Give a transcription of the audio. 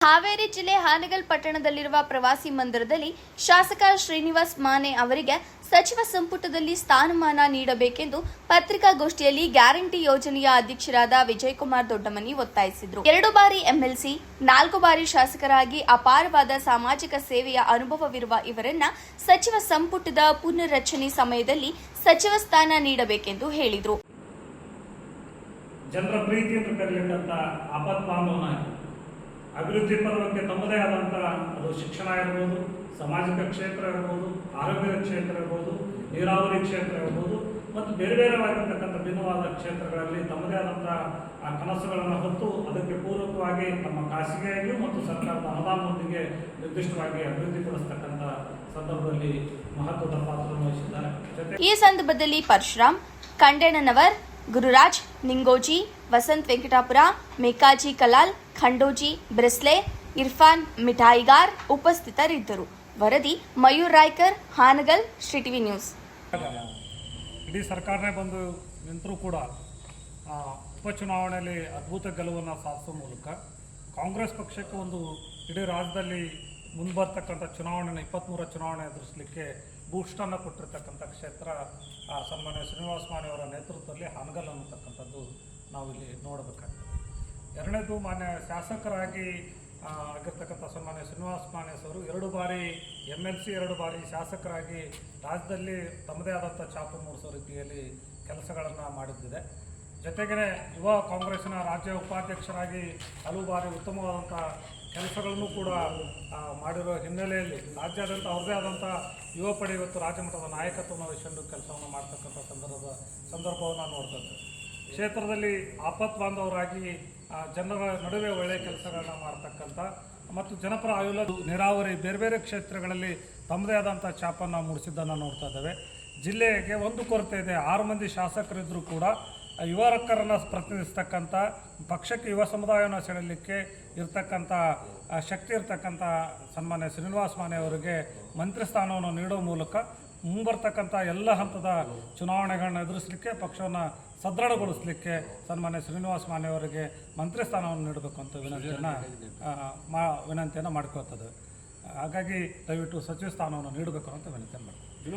ಹಾವೇರಿ ಜಿಲ್ಲೆ ಹಾನಗಲ್ ಪಟ್ಟಣದಲ್ಲಿರುವ ಪ್ರವಾಸಿ ಮಂದಿರದಲ್ಲಿ ಶಾಸಕ ಶ್ರೀನಿವಾಸ್ ಮಾನೆ ಅವರಿಗೆ ಸಚಿವ ಸಂಪುಟದಲ್ಲಿ ಸ್ಥಾನಮಾನ ನೀಡಬೇಕೆಂದು ಪತ್ರಿಕಾಗೋಷ್ಠಿಯಲ್ಲಿ ಗ್ಯಾರಂಟಿ ಯೋಜನೆಯ ಅಧ್ಯಕ್ಷರಾದ ವಿಜಯಕುಮಾರ್ ದೊಡ್ಡಮನಿ ಒತ್ತಾಯಿಸಿದರು. 2 ಬಾರಿ ಎಂಎಲ್ಸಿ, 4 ಬಾರಿ ಶಾಸಕರಾಗಿ ಅಪಾರವಾದ ಸಾಮಾಜಿಕ ಸೇವೆಯ ಅನುಭವವಿರುವ ಇವರನ್ನ ಸಚಿವ ಸಂಪುಟದ ಪುನರ್ರಚನೆ ಸಮಯದಲ್ಲಿ ಸಚಿವ ಸ್ಥಾನ ನೀಡಬೇಕೆಂದು ಹೇಳಿದರು. ಜನರ ಪ್ರೀತಿಯನ್ನು ಕರೆಯಲಿಕ್ಕಂತ ಅಭಿವೃದ್ಧಿ ಪರ್ವಕ್ಕೆ ತಮ್ಮದೇ ಆದಂಥ ಅದು ಶಿಕ್ಷಣ ಇರ್ಬೋದು, ಸಾಮಾಜಿಕ ಕ್ಷೇತ್ರ ಇರ್ಬೋದು, ಆರೋಗ್ಯದ ಕ್ಷೇತ್ರ ಇರ್ಬೋದು, ನೀರಾವರಿ ಕ್ಷೇತ್ರ ಇರ್ಬೋದು ಮತ್ತು ಬೇರೆ ಬೇರೆವಾಗಿರ್ತಕ್ಕಂಥ ಭಿನ್ನವಾದ ಕ್ಷೇತ್ರಗಳಲ್ಲಿ ತಮ್ಮದೇ ಆದಂಥ ಕನಸುಗಳನ್ನು ಹೊತ್ತು ಅದಕ್ಕೆ ಪೂರಕವಾಗಿ ತಮ್ಮ ಖಾಸಗಿಯಾಗಿಯೂ ಮತ್ತು ಸರ್ಕಾರದ ಅನುದಾನದೊಂದಿಗೆ ನಿರ್ದಿಷ್ಟವಾಗಿ ಅಭಿವೃದ್ಧಿಪಡಿಸತಕ್ಕಂಥ ಸಂದರ್ಭದಲ್ಲಿ ಮಹತ್ವದ ಪಾತ್ರವನ್ನು ವಹಿಸಿದ್ದಾರೆ. ಈ ಸಂದರ್ಭದಲ್ಲಿ ಪರಶುರಾಮ್, ಕಂಡೇನವರ್, ಗುರುರಾಜ್, ನಿಂಗೋಜಿ, ವಸಂತ್ ವೆಂಕಟಾಪುರ, ಮೇಕಾಜಿ ಕಲಾಲ್, ಖಂಡೋಜಿ, ಬ್ರೆಸ್ಲೆ, ಇರ್ಫಾನ್ ಮಿಠಾಯಿಗಾರ್ ಉಪಸ್ಥಿತರಿದ್ದರು. ವರದಿ ಮಯೂರ್ ರಾಯ್ಕರ್, ಹಾನಗಲ್, ಶ್ರೀ ಟಿವಿ ನ್ಯೂಸ್. ಇಡೀ ಸರ್ಕಾರನೇ ಬಂದು ನಿಂತರೂ ಕೂಡ ಉಪಚುನಾವಣೆಯಲ್ಲಿ ಅದ್ಭುತ ಗೆಲುವನ್ನು ಸಾಧಿಸುವ ಮೂಲಕ ಕಾಂಗ್ರೆಸ್ ಪಕ್ಷಕ್ಕೆ ಒಂದು ಇಡೀ ರಾಜ್ಯದಲ್ಲಿ ಮುಂಬರ್ತಕ್ಕಂಥ ಚುನಾವಣೆನ 23ರ ಚುನಾವಣೆ ಎದುರಿಸಲಿಕ್ಕೆ ಬೂಸ್ಟನ್ನು ಕೊಟ್ಟಿರ್ತಕ್ಕಂಥ ಕ್ಷೇತ್ರ ಸನ್ಮಾನ್ಯ ಶ್ರೀನಿವಾಸ್ ಮಾನೆ ಅವರ ನೇತೃತ್ವದಲ್ಲಿ ಹಾನಗಲ್ ಅನ್ನತಕ್ಕಂಥದ್ದು ನಾವಿಲ್ಲಿ ನೋಡಬೇಕಾಗ್ತದೆ. ಎರಡನೇದು ಮಾನ್ಯ ಶಾಸಕರಾಗಿ ಆಗಿರ್ತಕ್ಕಂಥ ಸನ್ಮಾನ್ಯ ಶ್ರೀನಿವಾಸ್ ಮಾನೆ ಅವರು 2 ಬಾರಿ ಎಂಎಲ್ಸಿ, 2 ಬಾರಿ ಶಾಸಕರಾಗಿ ರಾಜ್ಯದಲ್ಲಿ ತಮ್ಮದೇ ಆದಂಥ ಛಾಪು ಮೂಡಿಸೋ ರೀತಿಯಲ್ಲಿ ಕೆಲಸಗಳನ್ನು ಮಾಡಿದ್ದಿದೆ. ಜೊತೆಗೇ ಯುವ ಕಾಂಗ್ರೆಸ್ಸಿನ ರಾಜ್ಯ ಉಪಾಧ್ಯಕ್ಷರಾಗಿ ಹಲವು ಬಾರಿ ಉತ್ತಮವಾದಂಥ ಕೆಲಸಗಳನ್ನು ಕೂಡ ಮಾಡಿರೋ ಹಿನ್ನೆಲೆಯಲ್ಲಿ ರಾಜ್ಯಾದ್ಯಂತ ಅವ್ರದ್ದೇ ಆದಂಥ ಯುವ ಪಡೆ ಇವತ್ತು ರಾಜ್ಯ ಮಟ್ಟದ ನಾಯಕತ್ವವನ್ನು ವಹಿಸಿಕೊಂಡು ಕೆಲಸವನ್ನು ಮಾಡ್ತಕ್ಕಂಥ ಸಂದರ್ಭವನ್ನು ನೋಡ್ತದೆ. ಕ್ಷೇತ್ರದಲ್ಲಿ ಬಾಂಧವರಾಗಿ ಜನರ ನಡುವೆ ಒಳ್ಳೆಯ ಕೆಲಸಗಳನ್ನ ಮಾಡ್ತಕ್ಕಂಥ ಮತ್ತು ಜನಪರ ಆಯೋಗ, ನೀರಾವರಿ, ಬೇರೆ ಬೇರೆ ಕ್ಷೇತ್ರಗಳಲ್ಲಿ ತಮ್ಮದೇ ಆದಂಥ ಛಾಪನ್ನು ಮೂಡಿಸಿದ್ದನ್ನು ನೋಡ್ತಾ ಇದ್ದೇವೆ. ಜಿಲ್ಲೆಗೆ ಒಂದು ಕೊರತೆ ಇದೆ. 6 ಮಂದಿ ಶಾಸಕರಿದ್ದರೂ ಕೂಡ ಯುವಕರನ್ನು ಪ್ರತಿನಿಧಿಸ್ತಕ್ಕಂಥ ಪಕ್ಷಕ್ಕೆ ಯುವ ಸಮುದಾಯವನ್ನು ಸೆಳೆಯಲಿಕ್ಕೆ ಇರ್ತಕ್ಕಂಥ ಶಕ್ತಿ ಇರ್ತಕ್ಕಂಥ ಸನ್ಮಾನ್ಯ ಶ್ರೀನಿವಾಸ್ ಮಾನೆ ಅವರಿಗೆ ಮಂತ್ರಿ ಸ್ಥಾನವನ್ನು ನೀಡುವ ಮೂಲಕ ಮುಂಬರ್ತಕ್ಕಂಥ ಎಲ್ಲ ಹಂತದ ಚುನಾವಣೆಗಳನ್ನ ಎದುರಿಸಲಿಕ್ಕೆ, ಪಕ್ಷವನ್ನು ಸದೃಢಗೊಳಿಸಲಿಕ್ಕೆ ಸನ್ಮಾನ್ಯ ಶ್ರೀನಿವಾಸ್ ಮಾನೆ ಅವರಿಗೆ ಮಂತ್ರಿ ಸ್ಥಾನವನ್ನು ನೀಡಬೇಕು ಅಂತ ವಿನಂತಿಯನ್ನು ಮಾಡ್ಕೊಳ್ತದೆ. ಹಾಗಾಗಿ ದಯವಿಟ್ಟು ಸಚಿವ ಸ್ಥಾನವನ್ನು ನೀಡಬೇಕು ಅಂತ ವಿನಂತಿಯನ್ನು ಮಾಡ್ತೀವಿ.